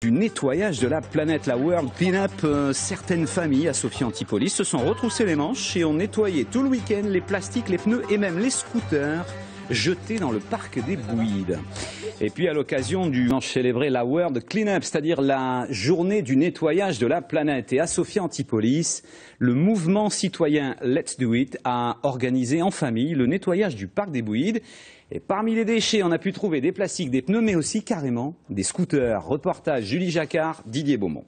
Du nettoyage de la planète, la World Cleanup, certaines familles à Sophia Antipolis se sont retroussées les manches et ont nettoyé tout le week-end les plastiques, les pneus et même les scooters jetés dans le parc des Bouides. Et puis à l'occasion du dimanche célébré la World Cleanup, c'est-à-dire la journée du nettoyage de la planète. Et à Sophia Antipolis, le mouvement citoyen Let's Do It a organisé en famille le nettoyage du parc des Bouides. Et parmi les déchets, on a pu trouver des plastiques, des pneus, mais aussi carrément des scooters. Reportage Julie Jacquard, Didier Beaumont.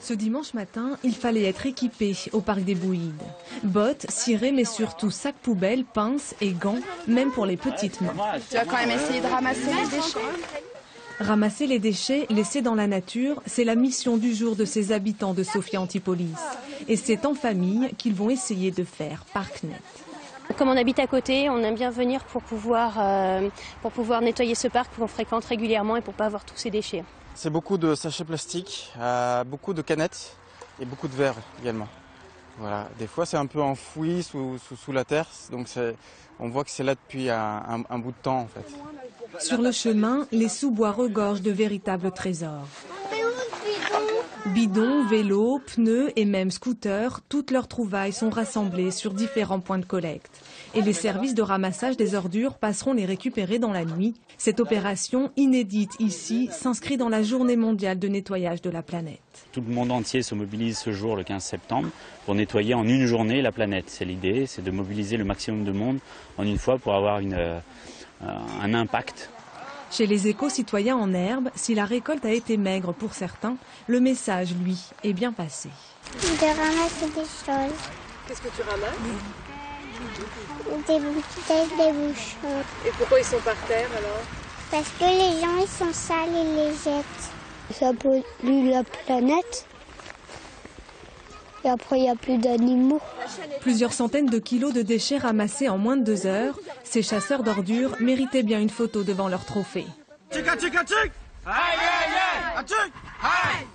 Ce dimanche matin, il fallait être équipé au parc des Bouides. Bottes, cirés, mais surtout sacs poubelles, pinces et gants, même pour les petites mains. Tu vas quand même essayer de ramasser les déchets. Ramasser les déchets laissés dans la nature, c'est la mission du jour de ces habitants de Sophia Antipolis. Et c'est en famille qu'ils vont essayer de faire parc-net. Comme on habite à côté, on aime bien venir pour pouvoir nettoyer ce parc qu'on fréquente régulièrement et pour ne pas avoir tous ces déchets. C'est beaucoup de sachets plastiques, beaucoup de canettes et beaucoup de verre également. Voilà. Des fois c'est un peu enfoui sous la terre, donc on voit que c'est là depuis un bout de temps en fait. Sur le chemin, les sous-bois regorgent de véritables trésors. Bidons, vélos, pneus et même scooters, toutes leurs trouvailles sont rassemblées sur différents points de collecte. Et les services de ramassage des ordures passeront les récupérer dans la nuit. Cette opération, inédite ici, s'inscrit dans la journée mondiale de nettoyage de la planète. Tout le monde entier se mobilise ce jour, le 15 septembre, pour nettoyer en une journée la planète. C'est l'idée, c'est de mobiliser le maximum de monde en une fois pour avoir un impact. Chez les éco-citoyens en herbe, si la récolte a été maigre pour certains, le message, lui, est bien passé. De ramasser des choses. Qu'est-ce que tu ramasses? Des bouteilles, des bouchons. Et pourquoi ils sont par terre alors? Parce que les gens, ils sont sales et les jettent. Ça pollue la planète. Et après, il n'y a plus d'animaux. Plusieurs centaines de kilos de déchets ramassés en moins de 2 heures. Ces chasseurs d'ordures méritaient bien une photo devant leur trophée. Aïe, aïe, aïe.